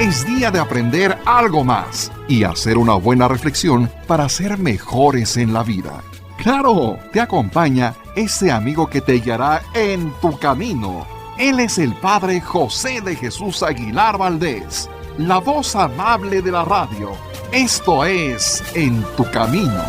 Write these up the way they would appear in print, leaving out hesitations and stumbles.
Es día de aprender algo más y hacer una buena reflexión para ser mejores en la vida. ¡Claro! Te acompaña ese amigo que te guiará en tu camino. Él es el Padre José de Jesús Aguilar Valdés, la voz amable de la radio. Esto es En tu Camino.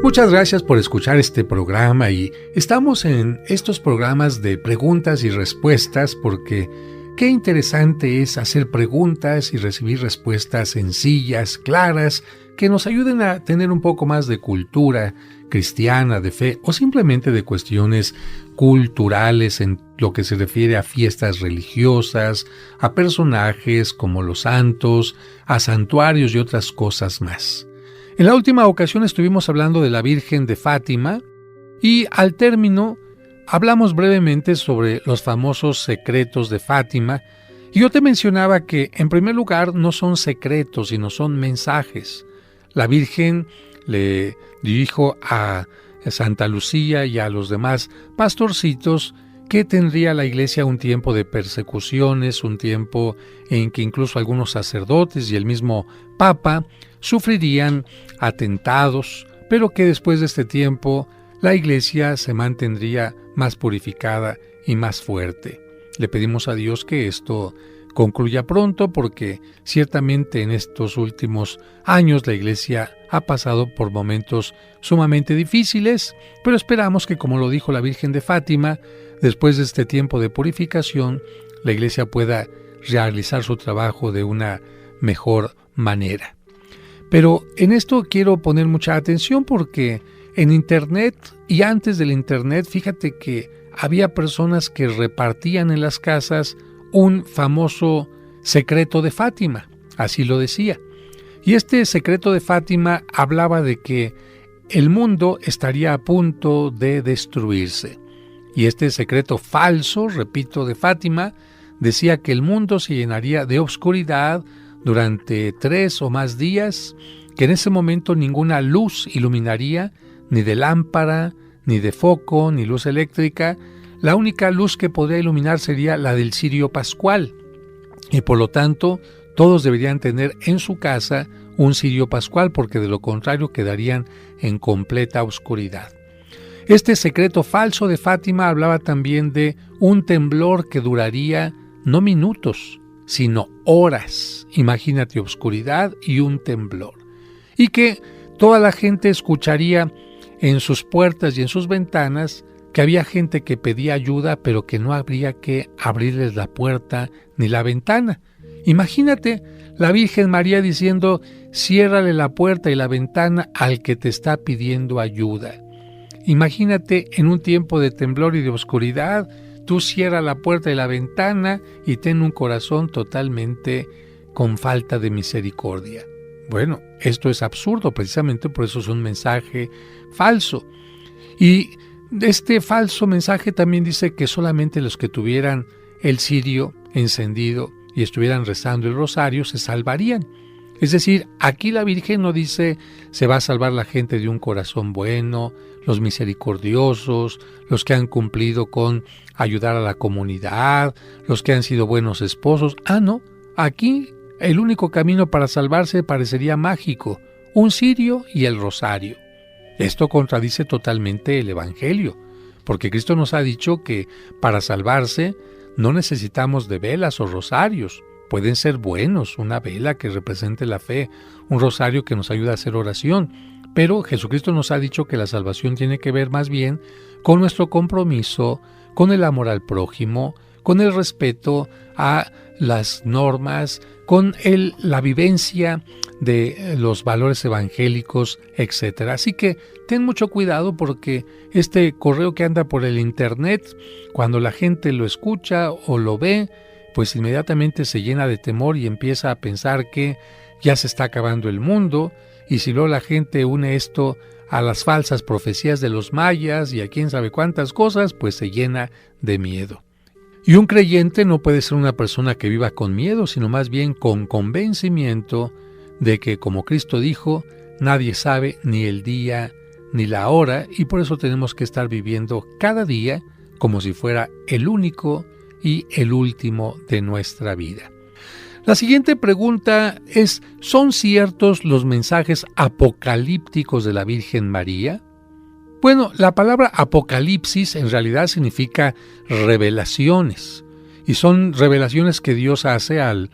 Muchas gracias por escuchar este programa y estamos en estos programas de preguntas y respuestas porque qué interesante es hacer preguntas y recibir respuestas sencillas, claras, que nos ayuden a tener un poco más de cultura cristiana, de fe o simplemente de cuestiones culturales en lo que se refiere a fiestas religiosas, a personajes como los santos, a santuarios y otras cosas más. En la última ocasión estuvimos hablando de la Virgen de Fátima y al término hablamos brevemente sobre los famosos secretos de Fátima y yo te mencionaba que en primer lugar no son secretos sino son mensajes. La Virgen le dijo a Santa Lucía y a los demás pastorcitos que tendría la iglesia un tiempo de persecuciones, un tiempo en que incluso algunos sacerdotes y el mismo Papa sufrirían atentados, pero que después de este tiempo la iglesia se mantendría más purificada y más fuerte. Le pedimos a Dios que esto concluya pronto porque ciertamente en estos últimos años la iglesia ha pasado por momentos sumamente difíciles, pero esperamos que, como lo dijo la Virgen de Fátima, después de este tiempo de purificación, la iglesia pueda realizar su trabajo de una mejor manera. Pero en esto quiero poner mucha atención porque en Internet y antes del Internet, fíjate que había personas que repartían en las casas un famoso secreto de Fátima, así lo decía. Y este secreto de Fátima hablaba de que el mundo estaría a punto de destruirse. Y este secreto falso, repito, de Fátima, decía que el mundo se llenaría de oscuridad durante 3 o más días, que en ese momento ninguna luz iluminaría, ni de lámpara, ni de foco, ni luz eléctrica. La única luz que podría iluminar sería la del cirio pascual. Y por lo tanto, todos deberían tener en su casa un cirio pascual, porque de lo contrario quedarían en completa oscuridad. Este secreto falso de Fátima hablaba también de un temblor que duraría no minutos, sino horas. Imagínate, oscuridad y un temblor. Y que toda la gente escucharía en sus puertas y en sus ventanas que había gente que pedía ayuda, pero que no habría que abrirles la puerta ni la ventana. Imagínate la Virgen María diciendo: ciérrale la puerta y la ventana al que te está pidiendo ayuda. Imagínate en un tiempo de temblor y de oscuridad, tú cierra la puerta y la ventana y ten un corazón totalmente con falta de misericordia. Bueno, esto es absurdo, precisamente por eso es un mensaje falso. Y este falso mensaje también dice que solamente los que tuvieran el cirio encendido y estuvieran rezando el rosario se salvarían. Es decir, aquí la Virgen no dice se va a salvar la gente de un corazón bueno, los misericordiosos, los que han cumplido con ayudar a la comunidad, los que han sido buenos esposos. No, aquí el único camino para salvarse parecería mágico: un cirio y el rosario. Esto contradice totalmente el Evangelio, porque Cristo nos ha dicho que para salvarse no necesitamos de velas o rosarios. Pueden ser buenos, una vela que represente la fe, un rosario que nos ayuda a hacer oración, pero Jesucristo nos ha dicho que la salvación tiene que ver más bien con nuestro compromiso, con el amor al prójimo, con el respeto a las normas, con la vivencia de los valores evangélicos, etc. Así que ten mucho cuidado, porque este correo que anda por el Internet, cuando la gente lo escucha o lo ve, pues inmediatamente se llena de temor y empieza a pensar que ya se está acabando el mundo, y si luego la gente une esto a las falsas profecías de los mayas y a quién sabe cuántas cosas, pues se llena de miedo. Y un creyente no puede ser una persona que viva con miedo, sino más bien con convencimiento de que, como Cristo dijo, nadie sabe ni el día ni la hora, y por eso tenemos que estar viviendo cada día como si fuera el único y el último de nuestra vida. La siguiente pregunta es: ¿son ciertos los mensajes apocalípticos de la Virgen María? Bueno, la palabra apocalipsis en realidad significa revelaciones, y son revelaciones que Dios hace al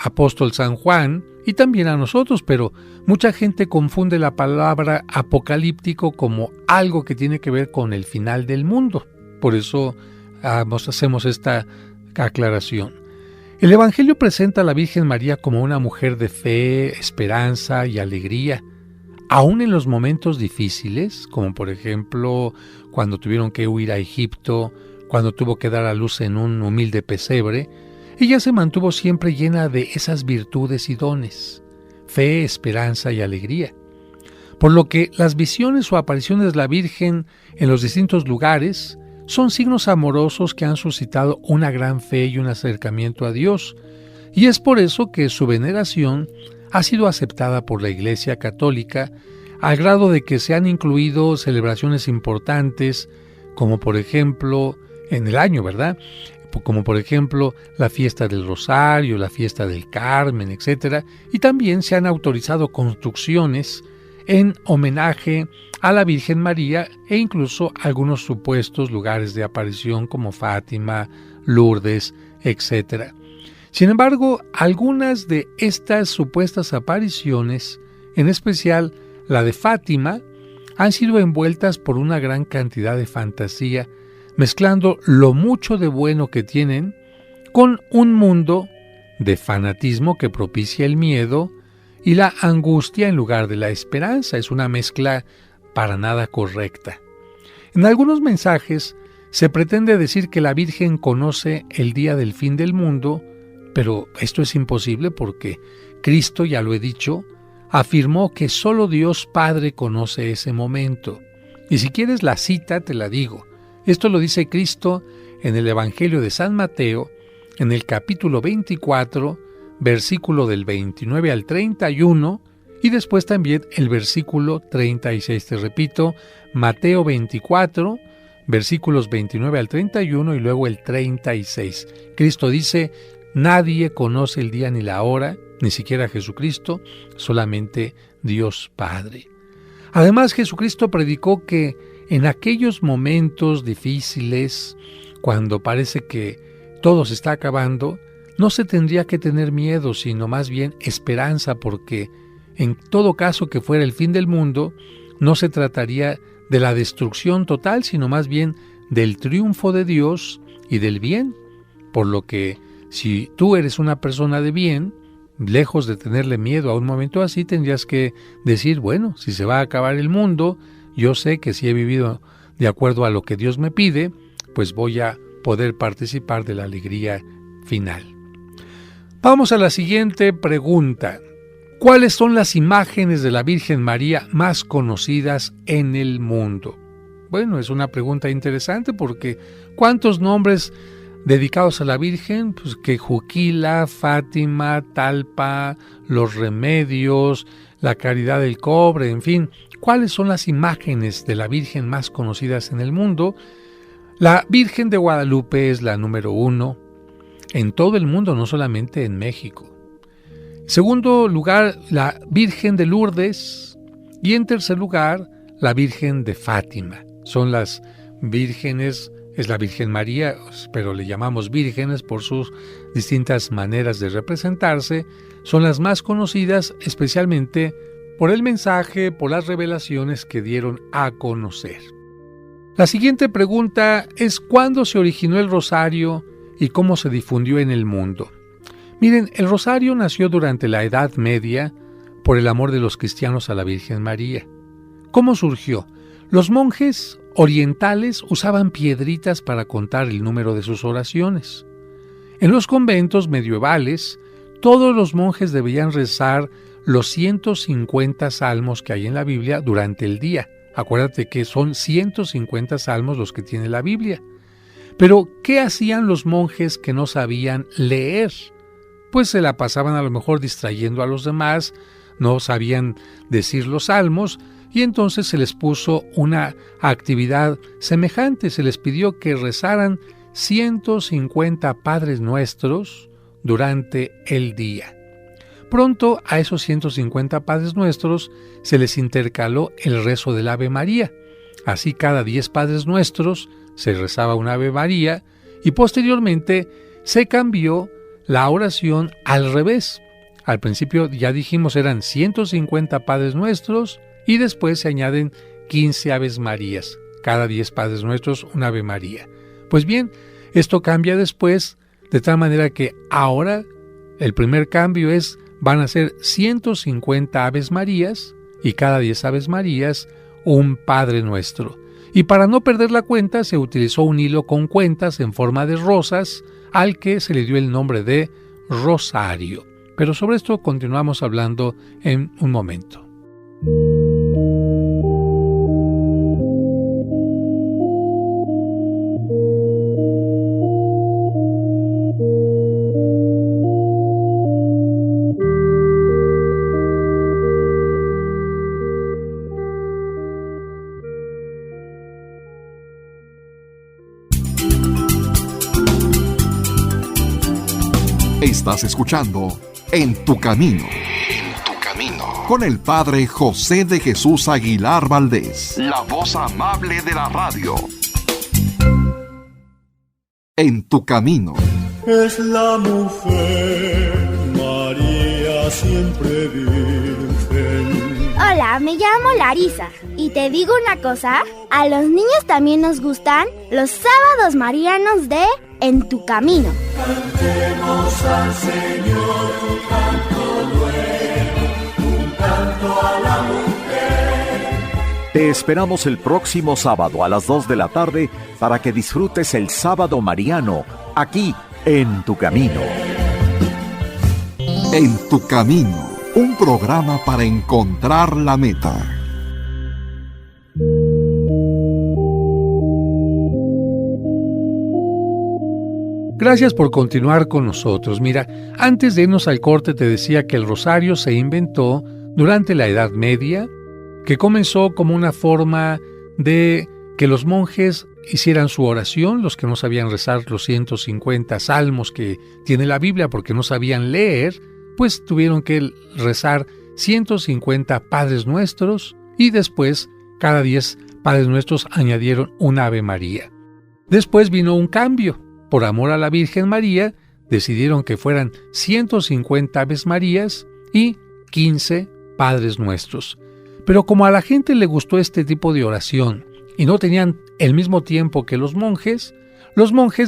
apóstol San Juan y también a nosotros, pero mucha gente confunde la palabra apocalíptico como algo que tiene que ver con el final del mundo. Por eso hacemos esta aclaración. El Evangelio presenta a la Virgen María como una mujer de fe, esperanza y alegría, aún en los momentos difíciles, como por ejemplo cuando tuvieron que huir a Egipto, cuando tuvo que dar a luz en un humilde pesebre. Ella se mantuvo siempre llena de esas virtudes y dones, fe, esperanza y alegría. Por lo que las visiones o apariciones de la Virgen en los distintos lugares son signos amorosos que han suscitado una gran fe y un acercamiento a Dios, y es por eso que su veneración ha sido aceptada por la Iglesia Católica, al grado de que se han incluido celebraciones importantes, como por ejemplo, en el año, ¿verdad?, como por ejemplo la fiesta del Rosario, la fiesta del Carmen, etc. Y también se han autorizado construcciones en homenaje a la Virgen María e incluso algunos supuestos lugares de aparición como Fátima, Lourdes, etc. Sin embargo, algunas de estas supuestas apariciones, en especial la de Fátima, han sido envueltas por una gran cantidad de fantasía, mezclando lo mucho de bueno que tienen con un mundo de fanatismo que propicia el miedo y la angustia en lugar de la esperanza. Es una mezcla para nada correcta. En algunos mensajes se pretende decir que la Virgen conoce el día del fin del mundo, pero esto es imposible porque Cristo, ya lo he dicho, afirmó que solo Dios Padre conoce ese momento. Y si quieres la cita, te la digo. Esto lo dice Cristo en el Evangelio de San Mateo, en el capítulo 24, versículo del 29 al 31, y después también el versículo 36. Te repito, Mateo 24, versículos 29 al 31 y luego el 36. Cristo dice: nadie conoce el día ni la hora, ni siquiera Jesucristo, solamente Dios Padre. Además, Jesucristo predicó que en aquellos momentos difíciles, cuando parece que todo se está acabando, no se tendría que tener miedo, sino más bien esperanza, porque en todo caso que fuera el fin del mundo, no se trataría de la destrucción total, sino más bien del triunfo de Dios y del bien. Por lo que si tú eres una persona de bien, lejos de tenerle miedo a un momento así, tendrías que decir: bueno, si se va a acabar el mundo, yo sé que si he vivido de acuerdo a lo que Dios me pide, pues voy a poder participar de la alegría final. Vamos a la siguiente pregunta. ¿Cuáles son las imágenes de la Virgen María más conocidas en el mundo? Bueno, es una pregunta interesante porque ¿cuántos nombres dedicados a la Virgen? Pues que Juquila, Fátima, Talpa, Los Remedios, la Caridad del Cobre, en fin. ¿Cuáles son las imágenes de la Virgen más conocidas en el mundo? La Virgen de Guadalupe es la número 1 en todo el mundo, no solamente en México. En segundo lugar, la Virgen de Lourdes. Y en tercer lugar, la Virgen de Fátima. Son las vírgenes, es la Virgen María, pero le llamamos vírgenes por sus distintas maneras de representarse. Son las más conocidas, especialmente por el mensaje, por las revelaciones que dieron a conocer. La siguiente pregunta es: ¿cuándo se originó el rosario y cómo se difundió en el mundo? Miren, el rosario nació durante la Edad Media por el amor de los cristianos a la Virgen María. ¿Cómo surgió? Los monjes orientales usaban piedritas para contar el número de sus oraciones. En los conventos medievales, todos los monjes debían rezar los 150 salmos que hay en la Biblia durante el día. Acuérdate que son 150 salmos los que tiene la Biblia. Pero, ¿qué hacían los monjes que no sabían leer? Pues se la pasaban a lo mejor distrayendo a los demás, no sabían decir los salmos, y entonces se les puso una actividad semejante. Se les pidió que rezaran 150 Padres Nuestros durante el día. Pronto a esos 150 Padres Nuestros se les intercaló el rezo del Ave María. Así cada 10 Padres Nuestros se rezaba un Ave María y posteriormente se cambió la oración al revés. Al principio ya dijimos eran 150 Padres Nuestros y después se añaden 15 Aves Marías. Cada 10 Padres Nuestros un Ave María. Pues bien, esto cambia después de tal manera que ahora el primer cambio es van a ser 150 Aves Marías y cada 10 Aves Marías un Padre Nuestro. Y para no perder la cuenta se utilizó un hilo con cuentas en forma de rosas al que se le dio el nombre de rosario. Pero sobre esto continuamos hablando en un momento. Estás escuchando En tu Camino. En tu Camino. Con el Padre José de Jesús Aguilar Valdés. La voz amable de la radio. En tu Camino. Es la mujer, María siempre virgen. Hola, me llamo Larisa y te digo una cosa, a los niños también nos gustan los sábados marianos de En tu Camino. Cantemos al Señor un canto nuevo, un canto a la mujer. Te esperamos el próximo sábado a las 2 de la tarde para que disfrutes el Sábado Mariano aquí en Tu Camino. En tu Camino, un programa para encontrar la meta. Gracias por continuar con nosotros. Mira, antes de irnos al corte te decía que el rosario se inventó durante la Edad Media, que comenzó como una forma de que los monjes hicieran su oración, los que no sabían rezar los 150 salmos que tiene la Biblia porque no sabían leer, pues tuvieron que rezar 150 Padres Nuestros y después cada 10 Padres Nuestros añadieron un Ave María. Después vino un cambio. Por amor a la Virgen María, decidieron que fueran 150 Aves Marías y 15 Padres Nuestros. Pero como a la gente le gustó este tipo de oración y no tenían el mismo tiempo que los monjes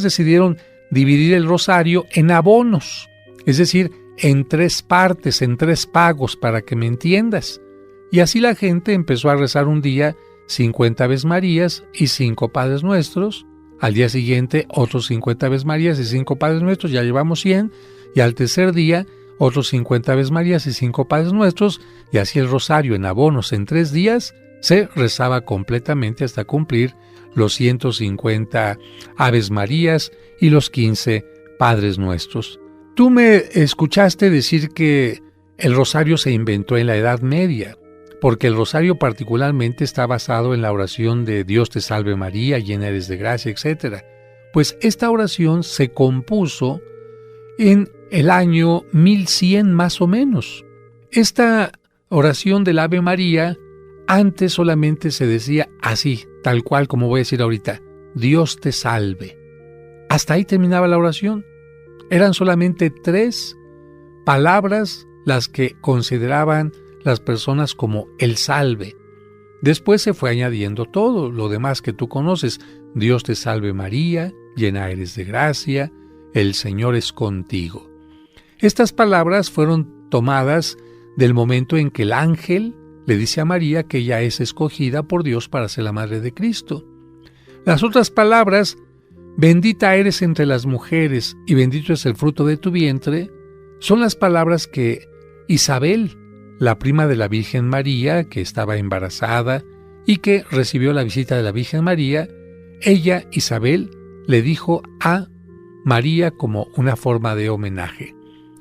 decidieron dividir el rosario en abonos, es decir, en 3 partes, en 3 pagos, para que me entiendas. Y así la gente empezó a rezar un día 50 Aves Marías y 5 Padres Nuestros. Al día siguiente, otros 50 Aves Marías y 5 Padres Nuestros, ya llevamos 100, y al tercer día, otros 50 Aves Marías y 5 Padres Nuestros, y así el rosario en abonos en 3 días se rezaba completamente hasta cumplir los 150 Aves Marías y los 15 Padres Nuestros. Tú me escuchaste decir que el rosario se inventó en la Edad Media, porque el rosario particularmente está basado en la oración de Dios te salve María, llena eres de gracia, etc. Pues esta oración se compuso en el año 1100 más o menos. Esta oración del Ave María antes solamente se decía así, tal cual como voy a decir ahorita, Dios te salve. Hasta ahí terminaba la oración. Eran solamente 3 palabras las que consideraban las personas como el salve. Después se fue añadiendo todo lo demás que tú conoces. Dios te salve María, llena eres de gracia, el Señor es contigo. Estas palabras fueron tomadas del momento en que el ángel le dice a María que ella es escogida por Dios para ser la madre de Cristo. Las otras palabras, bendita eres entre las mujeres y bendito es el fruto de tu vientre, son las palabras que Isabel, la prima de la Virgen María, que estaba embarazada y que recibió la visita de la Virgen María, ella, Isabel, le dijo a María como una forma de homenaje.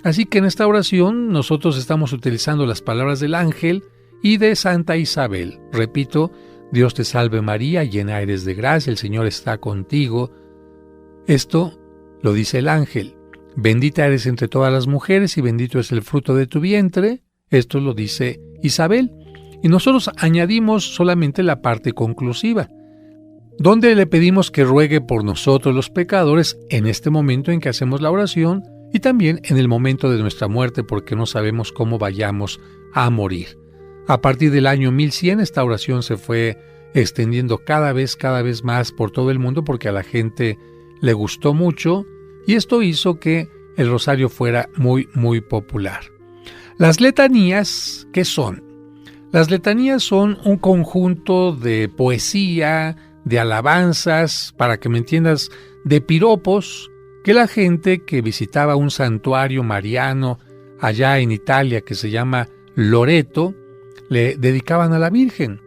Así que en esta oración nosotros estamos utilizando las palabras del ángel y de Santa Isabel. Repito, Dios te salve María, llena eres de gracia, el Señor está contigo. Esto lo dice el ángel. Bendita eres entre todas las mujeres y bendito es el fruto de tu vientre. Esto lo dice Isabel. Y nosotros añadimos solamente la parte conclusiva, donde le pedimos que ruegue por nosotros los pecadores en este momento en que hacemos la oración y también en el momento de nuestra muerte, porque no sabemos cómo vayamos a morir. A partir del año 1100 esta oración se fue extendiendo cada vez más por todo el mundo porque a la gente le gustó mucho y esto hizo que el rosario fuera muy popular. Las letanías, ¿qué son? Las letanías son un conjunto de poesía, de alabanzas, para que me entiendas, de piropos que la gente que visitaba un santuario mariano allá en Italia que se llama Loreto, le dedicaban a la Virgen.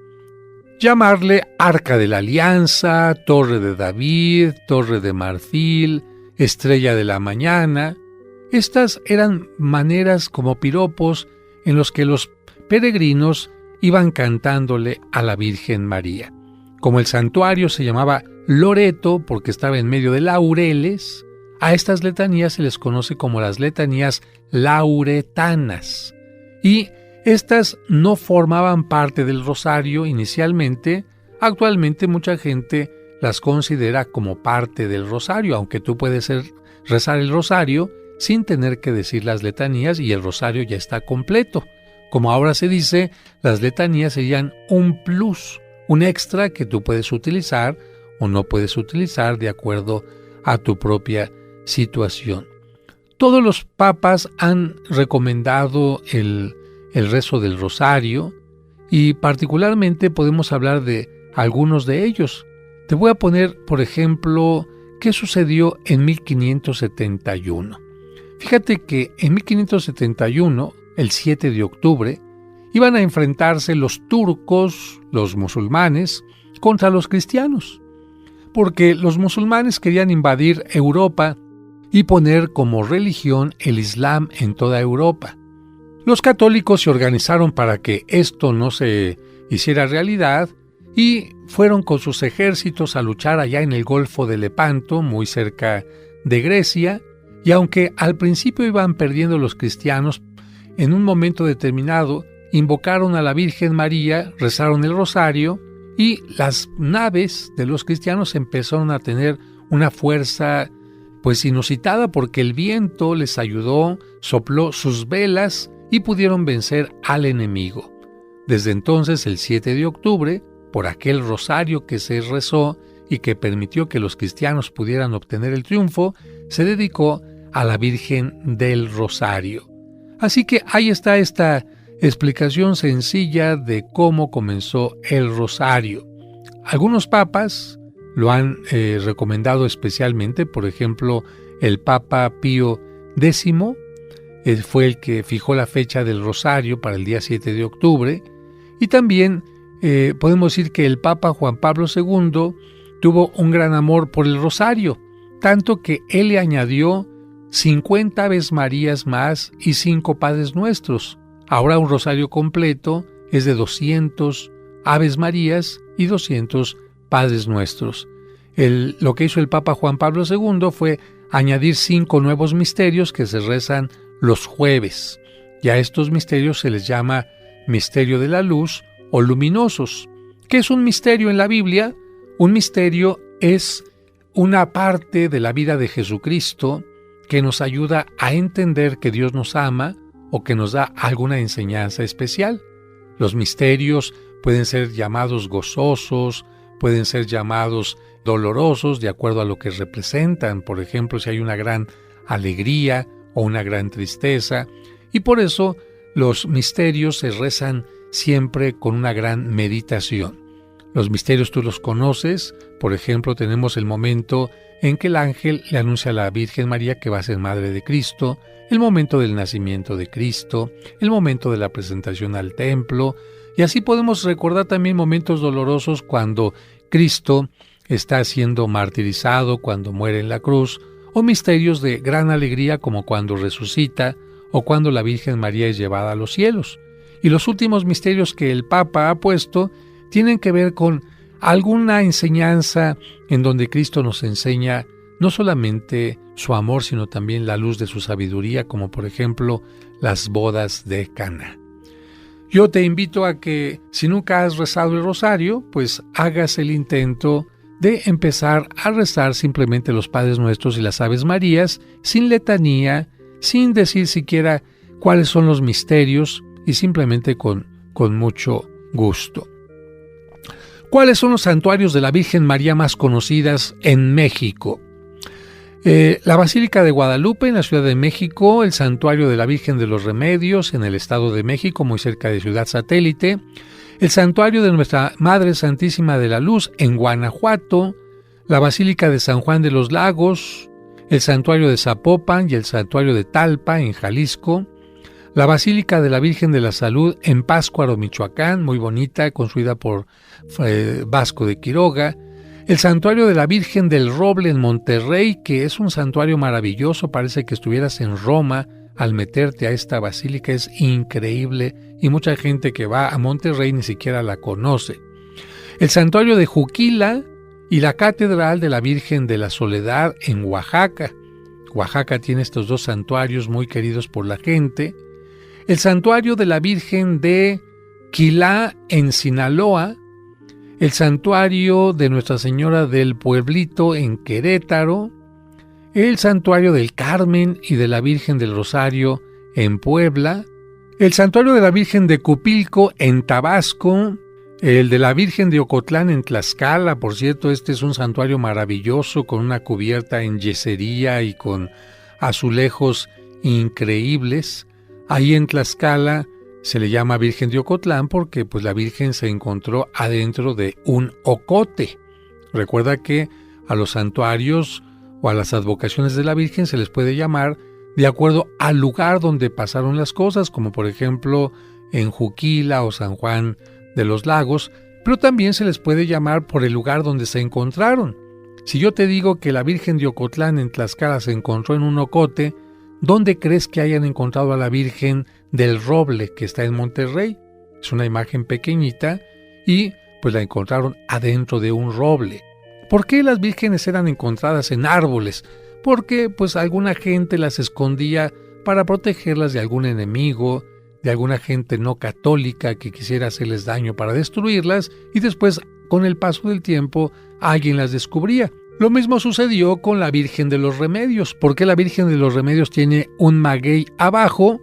Llamarle Arca de la Alianza, Torre de David, Torre de Marfil, Estrella de la Mañana. Estas eran maneras como piropos en los que los peregrinos iban cantándole a la Virgen María. Como el santuario se llamaba Loreto porque estaba en medio de laureles, a estas letanías se les conoce como las letanías lauretanas. Y estas no formaban parte del rosario inicialmente. Actualmente mucha gente las considera como parte del rosario, aunque tú puedes rezar el rosario sin tener que decir las letanías y el rosario ya está completo. Como ahora se dice, las letanías serían un plus, un extra que tú puedes utilizar o no puedes utilizar de acuerdo a tu propia situación. Todos los papas han recomendado el rezo del rosario y particularmente podemos hablar de algunos de ellos. Te voy a poner, por ejemplo, qué sucedió en 1571. Fíjate que en 1571, el 7 de octubre, iban a enfrentarse los turcos, los musulmanes, contra los cristianos, porque los musulmanes querían invadir Europa y poner como religión el Islam en toda Europa. Los católicos se organizaron para que esto no se hiciera realidad y fueron con sus ejércitos a luchar allá en el Golfo de Lepanto, muy cerca de Grecia, y aunque al principio iban perdiendo los cristianos, en un momento determinado invocaron a la Virgen María, rezaron el rosario y las naves de los cristianos empezaron a tener una fuerza pues inusitada porque el viento les ayudó, sopló sus velas y pudieron vencer al enemigo. Desde entonces, el 7 de octubre, por aquel rosario que se rezó y que permitió que los cristianos pudieran obtener el triunfo, se dedicó a la Virgen del Rosario. Así que ahí está esta explicación sencilla de cómo comenzó el rosario. Algunos papas lo han recomendado especialmente, por ejemplo, el Papa Pío X fue el que fijó la fecha del rosario para el día 7 de octubre, y también podemos decir que el Papa Juan Pablo II tuvo un gran amor por el rosario, tanto que él le añadió 50 Aves Marías más y 5 Padres Nuestros. Ahora un rosario completo es de 200 Aves Marías y 200 Padres Nuestros. Lo que hizo el Papa Juan Pablo II fue añadir 5 nuevos misterios que se rezan los jueves. Y a estos misterios se les llama misterio de la luz o luminosos. ¿Qué es un misterio en la Biblia? Un misterio es una parte de la vida de Jesucristo que nos ayuda a entender que Dios nos ama o que nos da alguna enseñanza especial. Los misterios pueden ser llamados gozosos, pueden ser llamados dolorosos de acuerdo a lo que representan. Por ejemplo, si hay una gran alegría o una gran tristeza. Y por eso los misterios se rezan siempre con una gran meditación. Los misterios tú los conoces. Por ejemplo, tenemos el momento en que el ángel le anuncia a la Virgen María que va a ser madre de Cristo, el momento del nacimiento de Cristo, el momento de la presentación al templo, y así podemos recordar también momentos dolorosos cuando Cristo está siendo martirizado cuando muere en la cruz, o misterios de gran alegría como cuando resucita o cuando la Virgen María es llevada a los cielos. Y los últimos misterios que el Papa ha puesto tienen que ver con alguna enseñanza en donde Cristo nos enseña no solamente su amor, sino también la luz de su sabiduría, como por ejemplo las bodas de Caná. Yo te invito a que, si nunca has rezado el rosario, pues hagas el intento de empezar a rezar simplemente los Padres Nuestros y las Aves Marías, sin letanía, sin decir siquiera cuáles son los misterios y simplemente con mucho gusto. ¿Cuáles son los santuarios de la Virgen María más conocidas en México? La Basílica de Guadalupe en la Ciudad de México, el Santuario de la Virgen de los Remedios en el Estado de México, muy cerca de Ciudad Satélite, el Santuario de Nuestra Madre Santísima de la Luz en Guanajuato, la Basílica de San Juan de los Lagos, el Santuario de Zapopan y el Santuario de Talpa en Jalisco, la Basílica de la Virgen de la Salud en Pátzcuaro, Michoacán, muy bonita, construida por Vasco de Quiroga, el Santuario de la Virgen del Roble en Monterrey, que es un santuario maravilloso, parece que estuvieras en Roma al meterte a esta basílica, es increíble y mucha gente que va a Monterrey ni siquiera la conoce. El Santuario de Juquila y la Catedral de la Virgen de la Soledad en Oaxaca. Oaxaca tiene estos dos santuarios muy queridos por la gente. El Santuario de la Virgen de Quilá en Sinaloa, el Santuario de Nuestra Señora del Pueblito en Querétaro, el Santuario del Carmen y de la Virgen del Rosario en Puebla, el Santuario de la Virgen de Cupilco en Tabasco, el de la Virgen de Ocotlán en Tlaxcala. Por cierto, este es un santuario maravilloso con una cubierta en yesería y con azulejos increíbles. Ahí en Tlaxcala se le llama Virgen de Ocotlán porque pues la Virgen se encontró adentro de un ocote. Recuerda que a los santuarios o a las advocaciones de la Virgen se les puede llamar de acuerdo al lugar donde pasaron las cosas, como por ejemplo en Juquila o San Juan de los Lagos, pero también se les puede llamar por el lugar donde se encontraron. Si yo te digo que la Virgen de Ocotlán en Tlaxcala se encontró en un ocote, ¿dónde crees que hayan encontrado a la Virgen del Roble que está en Monterrey? Es una imagen pequeñita y pues la encontraron adentro de un roble. ¿Por qué las vírgenes eran encontradas en árboles? Porque pues alguna gente las escondía para protegerlas de algún enemigo, de alguna gente no católica que quisiera hacerles daño para destruirlas, y después, con el paso del tiempo, alguien las descubría. Lo mismo sucedió con la Virgen de los Remedios. ¿Por qué la Virgen de los Remedios tiene un maguey abajo?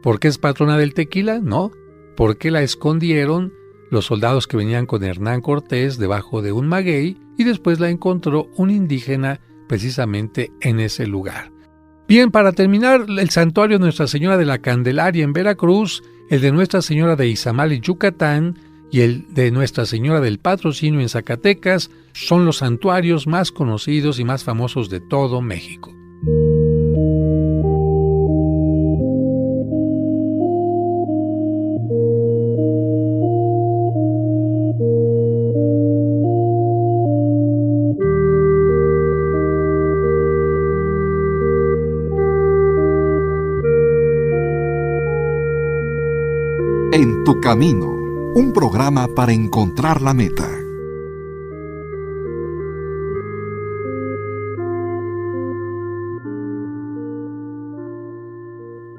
¿Por qué es patrona del tequila? No. ¿Por qué la escondieron los soldados que venían con Hernán Cortés debajo de un maguey y después la encontró un indígena precisamente en ese lugar? Bien, para terminar, el santuario de Nuestra Señora de la Candelaria en Veracruz, el de Nuestra Señora de Izamal en Yucatán y el de Nuestra Señora del Patrocinio en Zacatecas son los santuarios más conocidos y más famosos de todo México. En tu camino, un programa para encontrar la meta.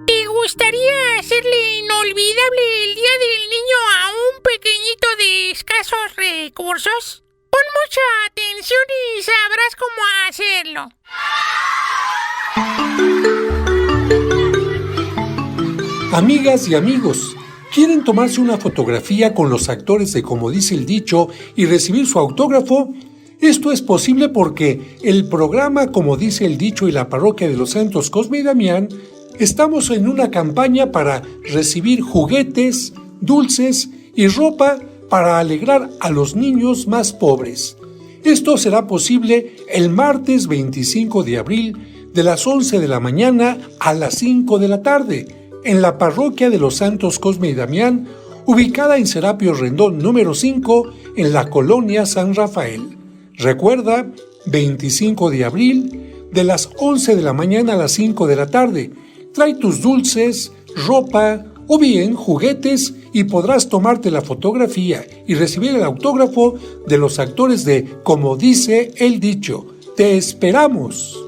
¿Te gustaría hacerle inolvidable el Día del Niño a un pequeñito de escasos recursos? Pon mucha atención y sabrás cómo hacerlo. Amigas y amigos, ¿quieren tomarse una fotografía con los actores de Como Dice el Dicho y recibir su autógrafo? Esto es posible porque el programa Como Dice el Dicho y la Parroquia de los Santos Cosme y Damián estamos en una campaña para recibir juguetes, dulces y ropa para alegrar a los niños más pobres. Esto será posible el martes 25 de abril de las 11 de la mañana a las 5 de la tarde en la Parroquia de los Santos Cosme y Damián, ubicada en Serapio Rendón número 5 en la colonia San Rafael. Recuerda, 25 de abril, de las 11 de la mañana a las 5 de la tarde. Trae tus dulces, ropa o bien juguetes y podrás tomarte la fotografía y recibir el autógrafo de los actores de Como dice el dicho. ¡Te esperamos!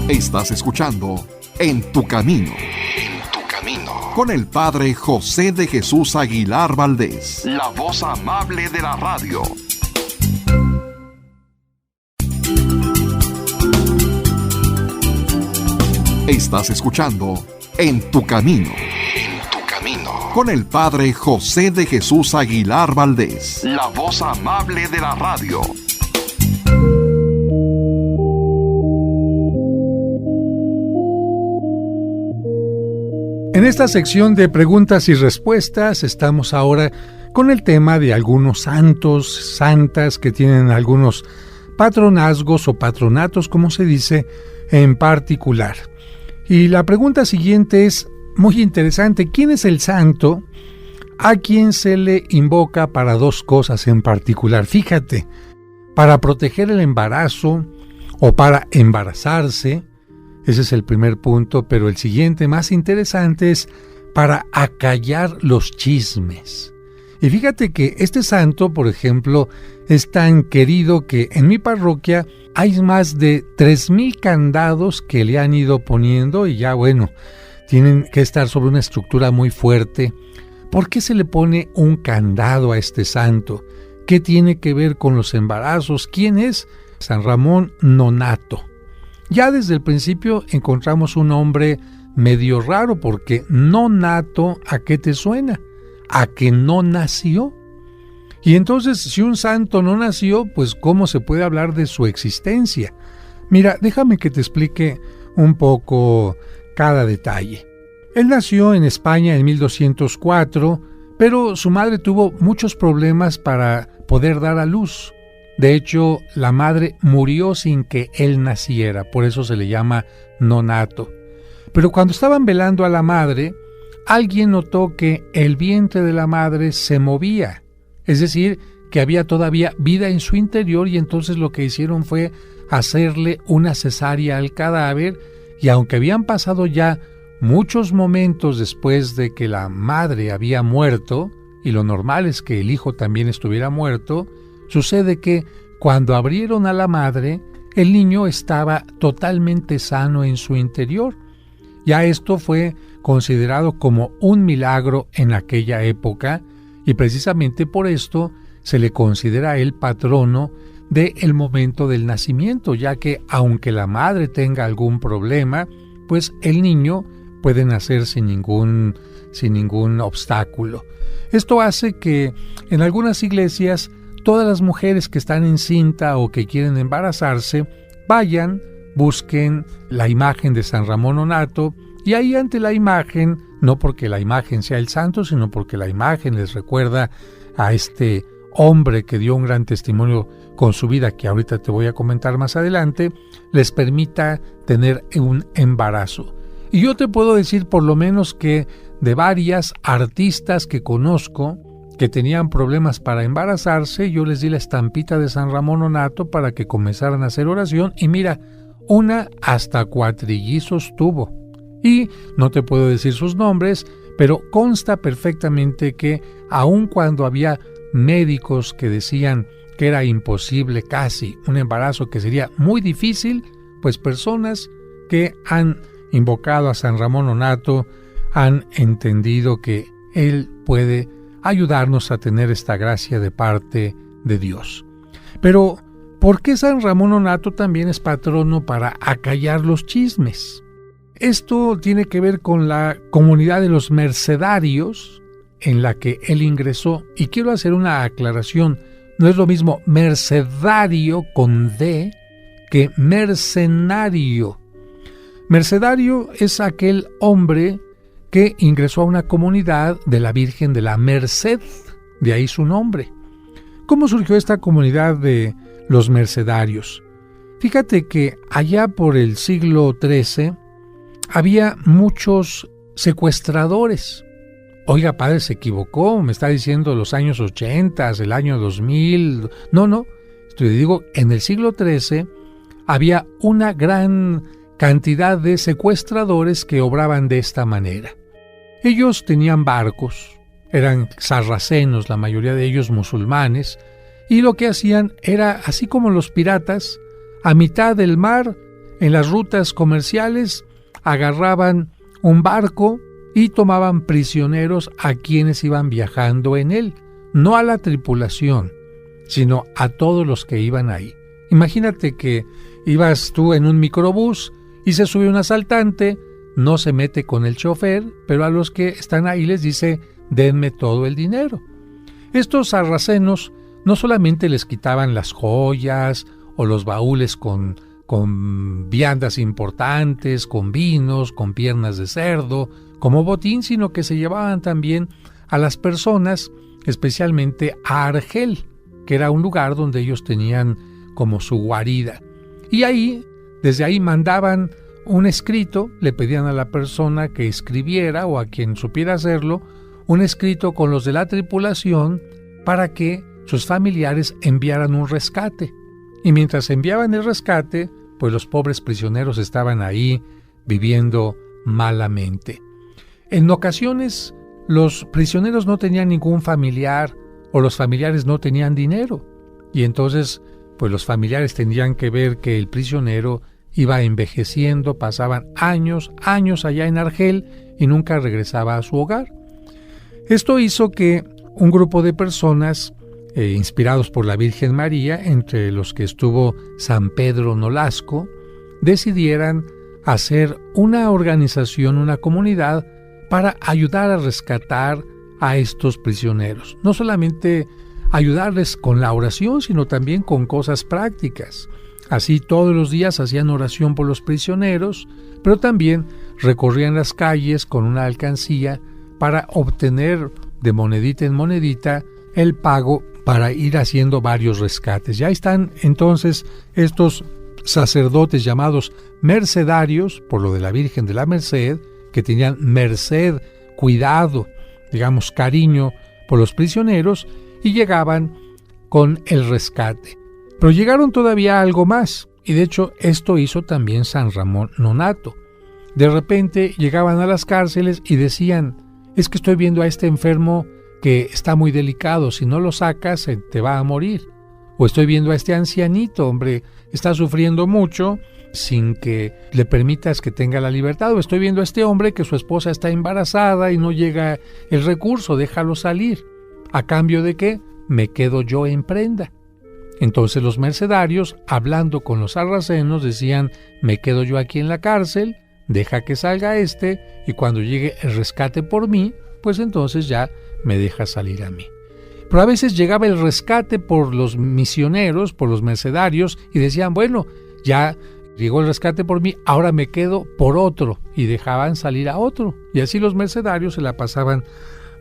Estás escuchando En tu Camino. Con el Padre José de Jesús Aguilar Valdés, la voz amable de la radio. Estás escuchando En tu Camino. Con el Padre José de Jesús Aguilar Valdés, la voz amable de la radio. En esta sección de preguntas y respuestas estamos ahora con el tema de algunos santos, santas que tienen algunos patronazgos o patronatos, como se dice, en particular. Y la pregunta siguiente es muy interesante. ¿Quién es el santo a quien se le invoca para dos cosas en particular? Fíjate, para proteger el embarazo o para embarazarse. Ese es el primer punto, pero el siguiente, más interesante, es para acallar los chismes. Y fíjate que este santo, por ejemplo, es tan querido que en mi parroquia hay más de 3,000 candados que le han ido poniendo y ya bueno, tienen que estar sobre una estructura muy fuerte. ¿Por qué se le pone un candado a este santo? ¿Qué tiene que ver con los embarazos? ¿Quién es? San Ramón Nonato. Ya desde el principio encontramos un nombre medio raro porque nonato, ¿a qué te suena? ¿A que no nació? Y entonces, si un santo no nació, pues ¿cómo se puede hablar de su existencia? Mira, déjame que te explique un poco cada detalle. Él nació en España en 1204, pero su madre tuvo muchos problemas para poder dar a luz. De hecho, la madre murió sin que él naciera, por eso se le llama nonato. Pero cuando estaban velando a la madre, alguien notó que el vientre de la madre se movía, es decir, que había todavía vida en su interior, y entonces lo que hicieron fue hacerle una cesárea al cadáver, y aunque habían pasado ya muchos momentos después de que la madre había muerto, y lo normal es que el hijo también estuviera muerto, sucede que cuando abrieron a la madre, el niño estaba totalmente sano en su interior. Ya esto fue considerado como un milagro en aquella época y precisamente por esto se le considera el patrono del momento del nacimiento, ya que aunque la madre tenga algún problema, pues el niño puede nacer sin ningún obstáculo. Esto hace que en algunas iglesias todas las mujeres que están encinta o que quieren embarazarse vayan, busquen la imagen de San Ramón Nonato y ahí ante la imagen, no porque la imagen sea el santo, sino porque la imagen les recuerda a este hombre que dio un gran testimonio con su vida, que ahorita te voy a comentar más adelante, les permita tener un embarazo. Y yo te puedo decir por lo menos que de varias artistas que conozco, que tenían problemas para embarazarse, yo les di la estampita de San Ramón Nonato para que comenzaran a hacer oración y mira, una hasta cuatrillizos tuvo. Y no te puedo decir sus nombres, pero consta perfectamente que aun cuando había médicos que decían que era imposible casi un embarazo, que sería muy difícil, pues personas que han invocado a San Ramón Nonato han entendido que él puede ayudarnos a tener esta gracia de parte de Dios. Pero, ¿por qué San Ramón Nonato también es patrono para acallar los chismes? Esto tiene que ver con la comunidad de los mercedarios en la que él ingresó. Y quiero hacer una aclaración. No es lo mismo mercedario con D que mercenario. Mercedario es aquel hombre que ingresó a una comunidad de la Virgen de la Merced, de ahí su nombre. ¿Cómo surgió esta comunidad de los mercedarios? Fíjate que allá por el siglo XIII había muchos secuestradores oiga, padre, se equivocó, me está diciendo los años 80, el año 2000. No, te digo, en el siglo XIII había una gran cantidad de secuestradores que obraban de esta manera. Ellos tenían barcos, eran sarracenos, la mayoría de ellos musulmanes, y lo que hacían era, así como los piratas, a mitad del mar, en las rutas comerciales, agarraban un barco y tomaban prisioneros a quienes iban viajando en él, no a la tripulación, sino a todos los que iban ahí. Imagínate que ibas tú en un microbús y se sube un asaltante, no se mete con el chofer, pero a los que están ahí les dice, denme todo el dinero. Estos sarracenos no solamente les quitaban las joyas o los baúles con viandas importantes, con vinos, con piernas de cerdo, como botín, sino que se llevaban también a las personas, especialmente a Argel, que era un lugar donde ellos tenían como su guarida. Y ahí, desde ahí mandaban un escrito, le pedían a la persona que escribiera o a quien supiera hacerlo, un escrito con los de la tripulación para que sus familiares enviaran un rescate. Y mientras enviaban el rescate, pues los pobres prisioneros estaban ahí viviendo malamente. En ocasiones, los prisioneros no tenían ningún familiar o los familiares no tenían dinero. Y entonces, pues los familiares tenían que ver que el prisionero iba envejeciendo, pasaban años allá en Argel y nunca regresaba a su hogar. Esto hizo que un grupo de personas, inspirados por la Virgen María, entre los que estuvo San Pedro Nolasco, decidieran hacer una organización, una comunidad, para ayudar a rescatar a estos prisioneros. No solamente ayudarles con la oración, sino también con cosas prácticas. Así todos los días hacían oración por los prisioneros, pero también recorrían las calles con una alcancía para obtener de monedita en monedita el pago para ir haciendo varios rescates. Ya están entonces estos sacerdotes llamados mercedarios, por lo de la Virgen de la Merced, que tenían merced, cuidado, digamos cariño por los prisioneros, y llegaban con el rescate. Pero llegaron todavía algo más, y de hecho esto hizo también San Ramón Nonnato. De repente llegaban a las cárceles y decían, es que estoy viendo a este enfermo que está muy delicado, si no lo sacas te va a morir. O estoy viendo a este ancianito, hombre, está sufriendo mucho sin que le permitas que tenga la libertad. O estoy viendo a este hombre que su esposa está embarazada y no llega el recurso, déjalo salir. ¿A cambio de qué? Me quedo yo en prenda. Entonces los mercedarios, hablando con los sarracenos, decían, me quedo yo aquí en la cárcel, deja que salga y cuando llegue el rescate por mí, pues entonces ya me deja salir a mí. Pero a veces llegaba el rescate por los misioneros, por los mercedarios, y decían, bueno, ya llegó el rescate por mí, ahora me quedo por otro, y dejaban salir a otro. Y así los mercedarios se la pasaban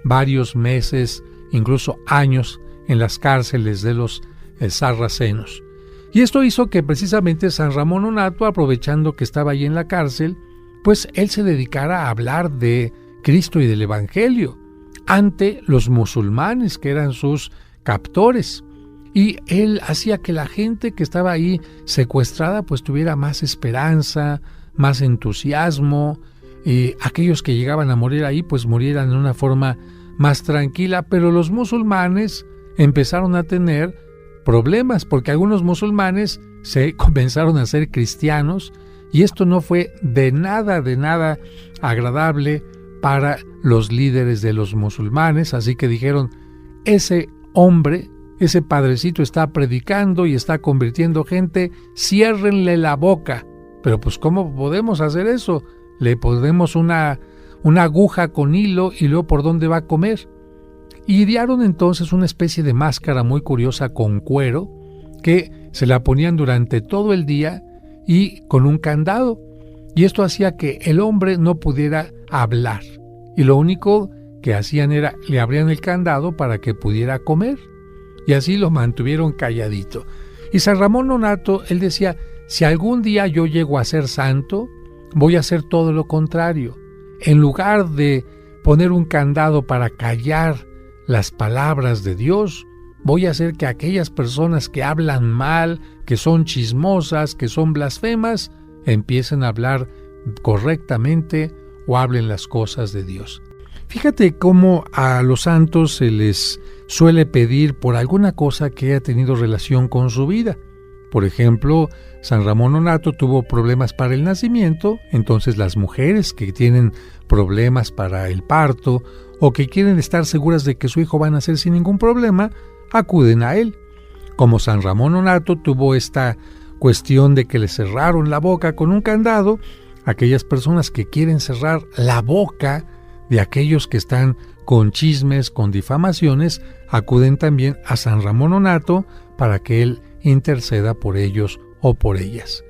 varios meses, incluso años, en las cárceles de los sarracenos. Y esto hizo que precisamente San Ramón Nonnato, aprovechando que estaba allí en la cárcel, pues él se dedicara a hablar de Cristo y del Evangelio ante los musulmanes que eran sus captores. Y él hacía que la gente que estaba ahí secuestrada pues tuviera más esperanza, más entusiasmo, y aquellos que llegaban a morir ahí pues murieran de una forma más tranquila. Pero los musulmanes empezaron a tener problemas porque algunos musulmanes se comenzaron a ser cristianos y esto no fue de nada agradable para los líderes de los musulmanes. Así que dijeron, ese hombre, ese padrecito está predicando y está convirtiendo gente, ciérrenle la boca. Pero pues ¿cómo podemos hacer eso? Le ponemos una aguja con hilo y luego ¿por dónde va a comer? Y idearon entonces una especie de máscara muy curiosa con cuero que se la ponían durante todo el día y con un candado. Y esto hacía que el hombre no pudiera hablar. Y lo único que hacían era le abrían el candado para que pudiera comer. Y así lo mantuvieron calladito. Y San Ramón Nonnato, él decía, si algún día yo llego a ser santo, voy a hacer todo lo contrario. En lugar de poner un candado para callar las palabras de Dios, voy a hacer que aquellas personas que hablan mal, que son chismosas, que son blasfemas, empiecen a hablar correctamente o hablen las cosas de Dios. Fíjate cómo a los santos se les suele pedir por alguna cosa que haya tenido relación con su vida. Por ejemplo, San Ramón Nonnato tuvo problemas para el nacimiento, entonces las mujeres que tienen problemas para el parto o que quieren estar seguras de que su hijo va a nacer sin ningún problema, acuden a él. Como San Ramón Nonnato tuvo esta cuestión de que le cerraron la boca con un candado, aquellas personas que quieren cerrar la boca de aquellos que están con chismes, con difamaciones, acuden también a San Ramón Nonnato para que él interceda por ellos o por ellas.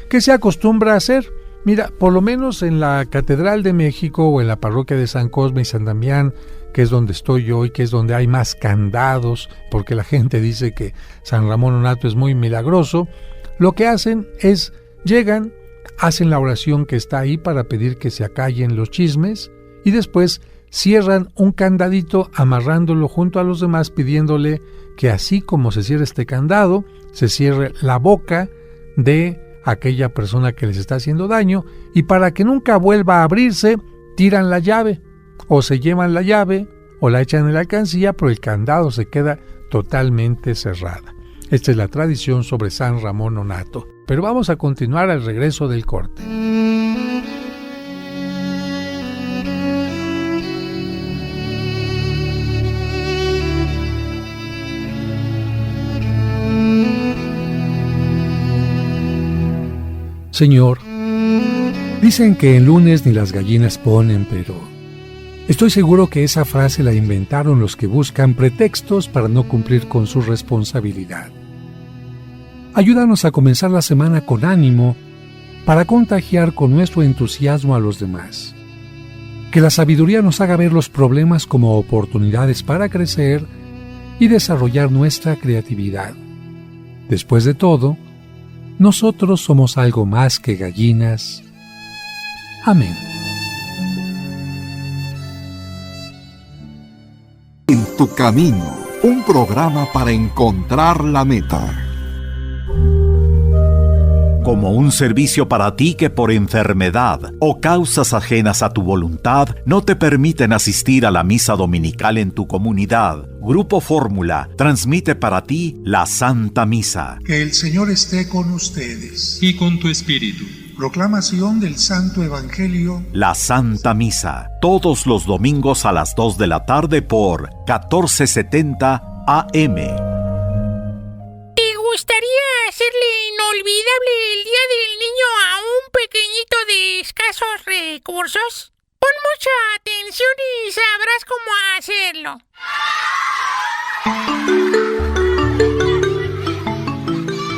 ¿Qué se acostumbra a hacer? Mira, por lo menos en la Catedral de México o en la parroquia de San Cosme y San Damián, que es donde estoy yo y que es donde hay más candados, porque la gente dice que San Ramón Nonnato es muy milagroso, lo que hacen es, llegan, hacen la oración que está ahí para pedir que se acallen los chismes y después cierran un candadito amarrándolo junto a los demás pidiéndole que así como se cierra este candado, se cierre la boca de aquella persona que les está haciendo daño y para que nunca vuelva a abrirse, tiran la llave o se llevan la llave o la echan en la alcancía, pero el candado se queda totalmente cerrada. Esta es la tradición sobre San Ramón Nonnato. Pero vamos a continuar al regreso del corte. Señor, dicen que el lunes ni las gallinas ponen, pero estoy seguro que esa frase la inventaron los que buscan pretextos para no cumplir con su responsabilidad. Ayúdanos a comenzar la semana con ánimo para contagiar con nuestro entusiasmo a los demás. Que la sabiduría nos haga ver los problemas como oportunidades para crecer y desarrollar nuestra creatividad. Después de todo, nosotros somos algo más que gallinas. Amén. En tu camino, un programa para encontrar la meta. Como un servicio para ti que por enfermedad o causas ajenas a tu voluntad no te permiten asistir a la misa dominical en tu comunidad, Grupo Fórmula transmite para ti la Santa Misa. Que el Señor esté con ustedes. Y con tu espíritu. Proclamación del Santo Evangelio. La Santa Misa, todos los domingos a las 2 de la tarde por 1470 AM. ¿Te gustaría hacerle inolvidable el Día del Niño a un pequeñito de escasos recursos? Pon mucha atención y sabrás cómo hacerlo.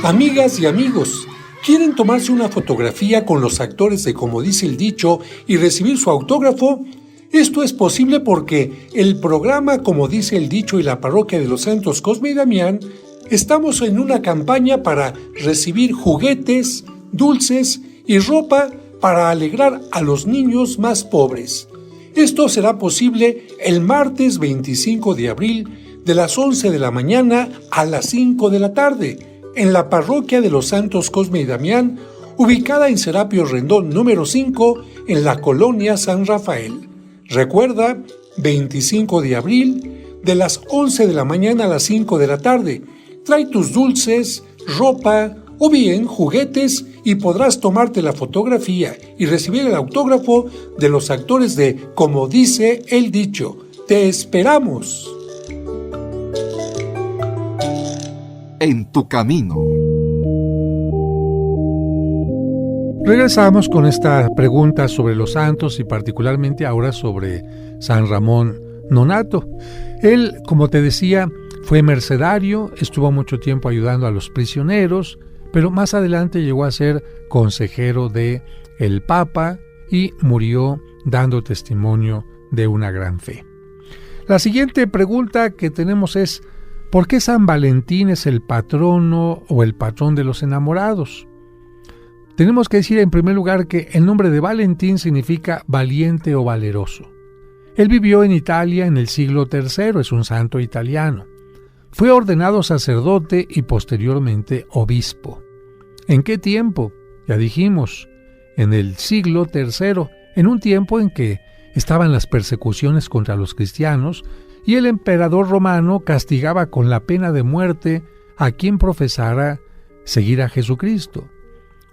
Amigas y amigos, ¿quieren tomarse una fotografía con los actores de Como dice el dicho y recibir su autógrafo? Esto es posible porque el programa Como dice el dicho y la parroquia de los Santos Cosme y Damián estamos en una campaña para recibir juguetes, dulces y ropa para alegrar a los niños más pobres. Esto será posible el martes 25 de abril de las 11 de la mañana a las 5 de la tarde en la parroquia de los Santos Cosme y Damián, ubicada en Serapio Rendón número 5 en la colonia San Rafael. Recuerda, 25 de abril de las 11 de la mañana a las 5 de la tarde. Trae tus dulces, ropa o bien juguetes y podrás tomarte la fotografía y recibir el autógrafo de los actores de Como dice el dicho. ¡Te esperamos! En tu camino. Regresamos con esta pregunta sobre los santos y particularmente ahora sobre San Ramón Nonnato. Él, como te decía, fue mercedario, estuvo mucho tiempo ayudando a los prisioneros, pero más adelante llegó a ser consejero de el Papa y murió dando testimonio de una gran fe. La siguiente pregunta que tenemos es: ¿por qué San Valentín es el patrono o el patrón de los enamorados? Tenemos que decir en primer lugar que el nombre de Valentín significa valiente o valeroso. Él vivió en Italia en el siglo III, es un santo italiano. Fue ordenado sacerdote y posteriormente obispo. ¿En qué tiempo? Ya dijimos, en el siglo III, en un tiempo en que estaban las persecuciones contra los cristianos y el emperador romano castigaba con la pena de muerte a quien profesara seguir a Jesucristo.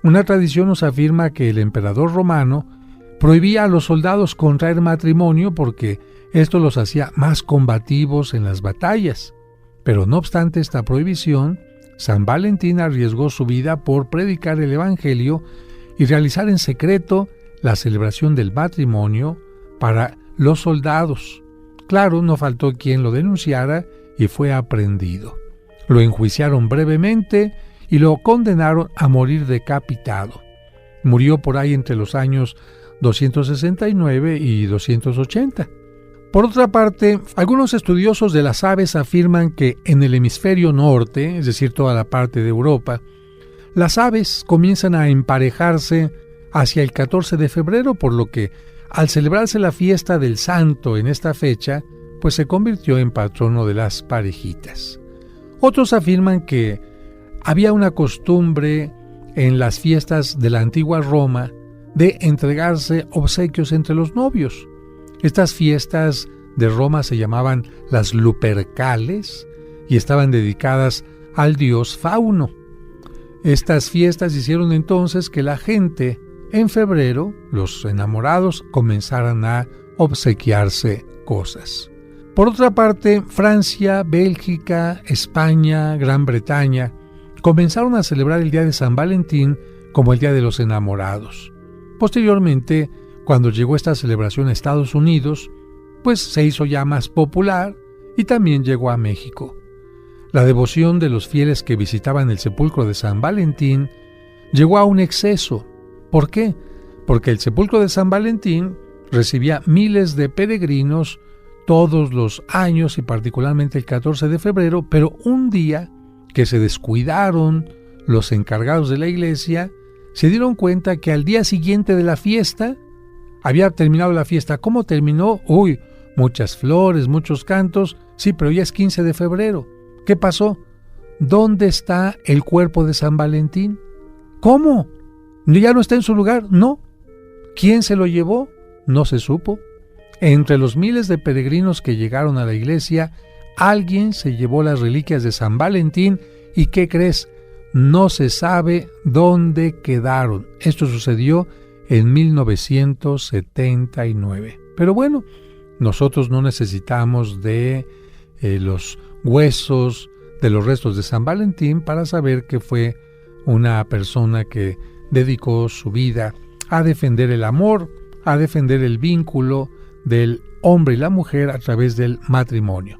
Una tradición nos afirma que el emperador romano prohibía a los soldados contraer matrimonio porque esto los hacía más combativos en las batallas. Pero no obstante esta prohibición, San Valentín arriesgó su vida por predicar el Evangelio y realizar en secreto la celebración del matrimonio para los soldados. Claro, no faltó quien lo denunciara y fue aprehendido. Lo enjuiciaron brevemente y lo condenaron a morir decapitado. Murió por ahí entre los años 269 y 280. Por otra parte, algunos estudiosos de las aves afirman que en el hemisferio norte, es decir, toda la parte de Europa, las aves comienzan a emparejarse hacia el 14 de febrero, por lo que al celebrarse la fiesta del santo en esta fecha, pues se convirtió en patrono de las parejitas. Otros afirman que había una costumbre en las fiestas de la antigua Roma de entregarse obsequios entre los novios. Estas fiestas de Roma se llamaban las Lupercales y estaban dedicadas al dios Fauno. Estas fiestas hicieron entonces que la gente en febrero, los enamorados, comenzaran a obsequiarse cosas. Por otra parte, Francia, Bélgica, España, Gran Bretaña comenzaron a celebrar el día de San Valentín como el Día de los Enamorados. Posteriormente, cuando llegó esta celebración a Estados Unidos, pues se hizo ya más popular y también llegó a México. La devoción de los fieles que visitaban el sepulcro de San Valentín llegó a un exceso. ¿Por qué? Porque el sepulcro de San Valentín recibía miles de peregrinos todos los años y particularmente el 14 de febrero, pero un día que se descuidaron los encargados de la iglesia, se dieron cuenta que al día siguiente de la fiesta, había terminado la fiesta. ¿Cómo terminó? Uy, muchas flores, muchos cantos, sí, pero ya es 15 de febrero. ¿Qué pasó? ¿Dónde está el cuerpo de San Valentín? ¿Cómo? ¿Ya no está en su lugar? No. ¿Quién se lo llevó? No se supo. Entre los miles de peregrinos que llegaron a la iglesia, alguien se llevó las reliquias de San Valentín y ¿qué crees? No se sabe dónde quedaron. Esto sucedió en 1979. Pero bueno, nosotros no necesitamos de los huesos, de los restos de San Valentín para saber que fue una persona que dedicó su vida a defender el amor, a defender el vínculo del hombre y la mujer a través del matrimonio.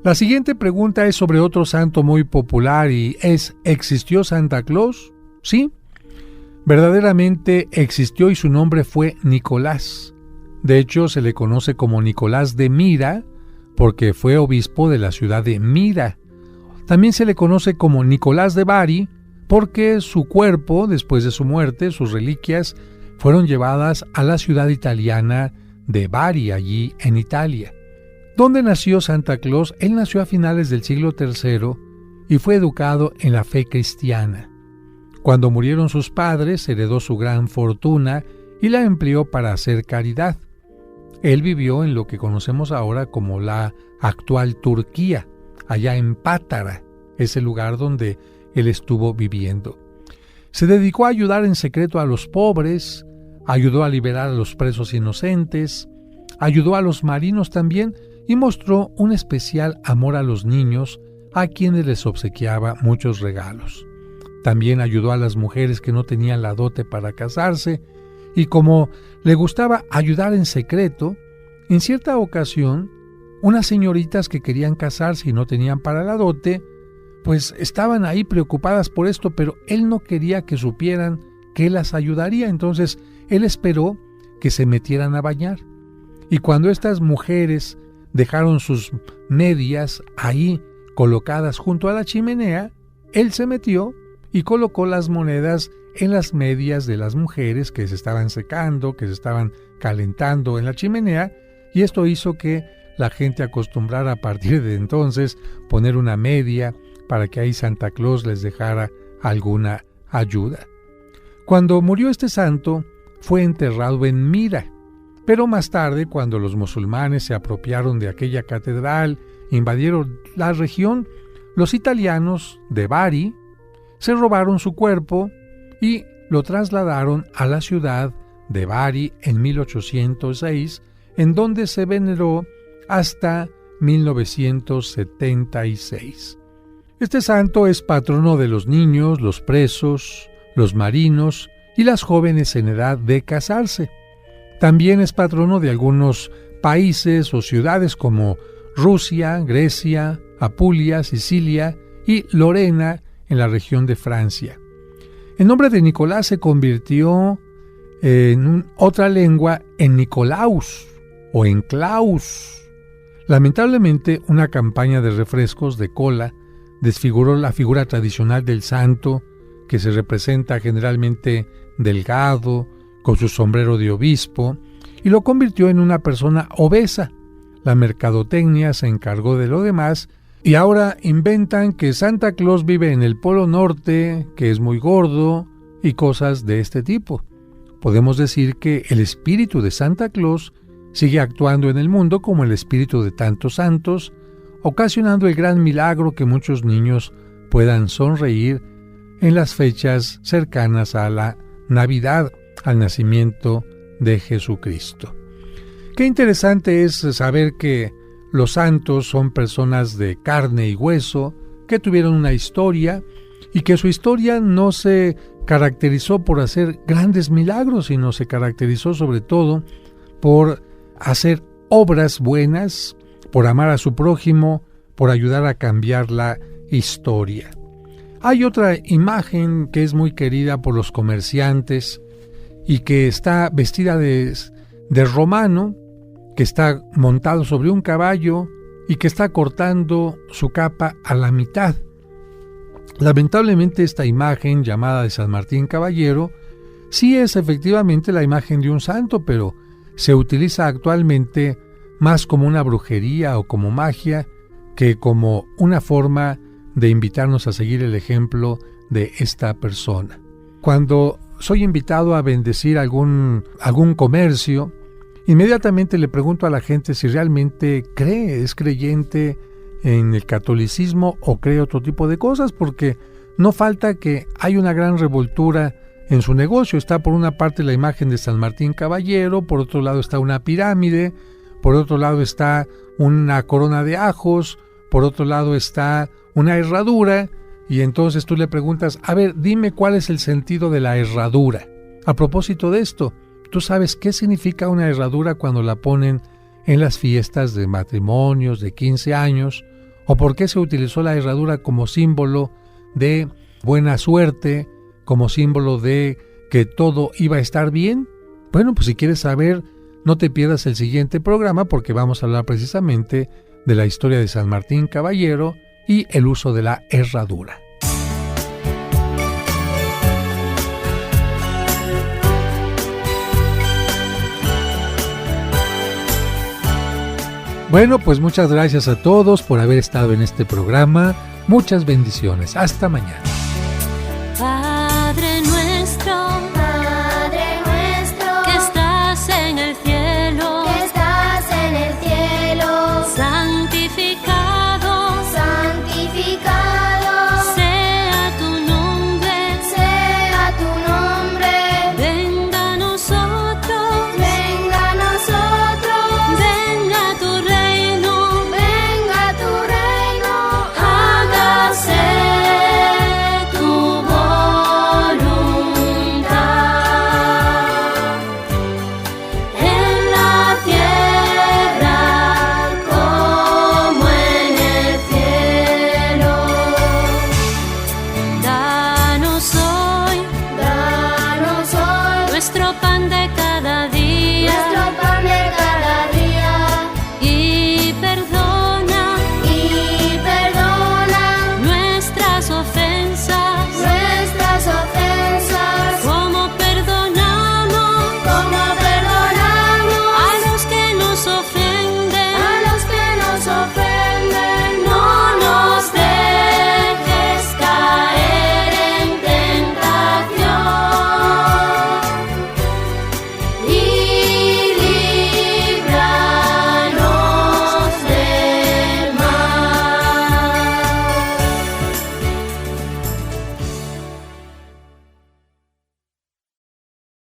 La siguiente pregunta es sobre otro santo muy popular y es: ¿existió Santa Claus? Sí, verdaderamente existió y su nombre fue Nicolás. De hecho, se le conoce como Nicolás de Mira porque fue obispo de la ciudad de Mira. También se le conoce como Nicolás de Bari porque su cuerpo, después de su muerte, sus reliquias, fueron llevadas a la ciudad italiana de Bari, allí en Italia. ¿Dónde nació Santa Claus? Él nació a finales del siglo III y fue educado en la fe cristiana. Cuando murieron sus padres, heredó su gran fortuna y la empleó para hacer caridad. Él vivió en lo que conocemos ahora como la actual Turquía, allá en Pátara, ese lugar donde él estuvo viviendo. Se dedicó a ayudar en secreto a los pobres, ayudó a liberar a los presos inocentes, ayudó a los marinos también y mostró un especial amor a los niños, a quienes les obsequiaba muchos regalos. También ayudó a las mujeres que no tenían la dote para casarse, y como le gustaba ayudar en secreto, en cierta ocasión, unas señoritas que querían casarse y no tenían para la dote, pues estaban ahí preocupadas por esto, pero él no quería que supieran que él las ayudaría. Entonces él esperó que se metieran a bañar. Y cuando estas mujeres dejaron sus medias ahí colocadas junto a la chimenea, él se metió y colocó las monedas en las medias de las mujeres que se estaban secando, que se estaban calentando en la chimenea, y esto hizo que la gente acostumbrara a partir de entonces poner una media para que ahí Santa Claus les dejara alguna ayuda. Cuando murió este santo, fue enterrado en Mira, pero más tarde, cuando los musulmanes se apropiaron de aquella catedral, invadieron la región, los italianos de Bari se robaron su cuerpo y lo trasladaron a la ciudad de Bari en 1806, en donde se veneró hasta 1976. Este santo es patrono de los niños, los presos, los marinos y las jóvenes en edad de casarse. También es patrono de algunos países o ciudades como Rusia, Grecia, Apulia, Sicilia y Lorena en la región de Francia. El nombre de Nicolás se convirtió en otra lengua en Nicolaus o en Klaus. Lamentablemente, una campaña de refrescos de cola desfiguró la figura tradicional del santo, que se representa generalmente delgado, con su sombrero de obispo, y lo convirtió en una persona obesa. La mercadotecnia se encargó de lo demás, y ahora inventan que Santa Claus vive en el Polo Norte, que es muy gordo, y cosas de este tipo. Podemos decir que el espíritu de Santa Claus sigue actuando en el mundo como el espíritu de tantos santos, ocasionando el gran milagro que muchos niños puedan sonreír en las fechas cercanas a la Navidad, al nacimiento de Jesucristo. Qué interesante es saber que los santos son personas de carne y hueso, que tuvieron una historia y que su historia no se caracterizó por hacer grandes milagros, sino se caracterizó sobre todo por hacer obras buenas, por amar a su prójimo, por ayudar a cambiar la historia. Hay otra imagen que es muy querida por los comerciantes y que está vestida de romano, que está montado sobre un caballo y que está cortando su capa a la mitad. Lamentablemente esta imagen, llamada de San Martín Caballero, sí es efectivamente la imagen de un santo, pero se utiliza actualmente más como una brujería o como magia que como una forma de invitarnos a seguir el ejemplo de esta persona. Cuando soy invitado a bendecir algún comercio, inmediatamente le pregunto a la gente si realmente es creyente en el catolicismo o cree otro tipo de cosas, porque no falta que hay una gran revoltura en su negocio. Está por una parte la imagen de San Martín Caballero, por otro lado está una pirámide, por otro lado está una corona de ajos, por otro lado está una herradura, y entonces tú le preguntas, a ver, dime cuál es el sentido de la herradura. A propósito de esto, ¿tú sabes qué significa una herradura cuando la ponen en las fiestas de matrimonios, de 15 años? ¿O por qué se utilizó la herradura como símbolo de buena suerte, como símbolo de que todo iba a estar bien? Bueno, pues si quieres saber, no te pierdas el siguiente programa, porque vamos a hablar precisamente de la historia de San Martín Caballero y el uso de la herradura. Bueno, pues muchas gracias a todos por haber estado en este programa. Muchas bendiciones. Hasta mañana.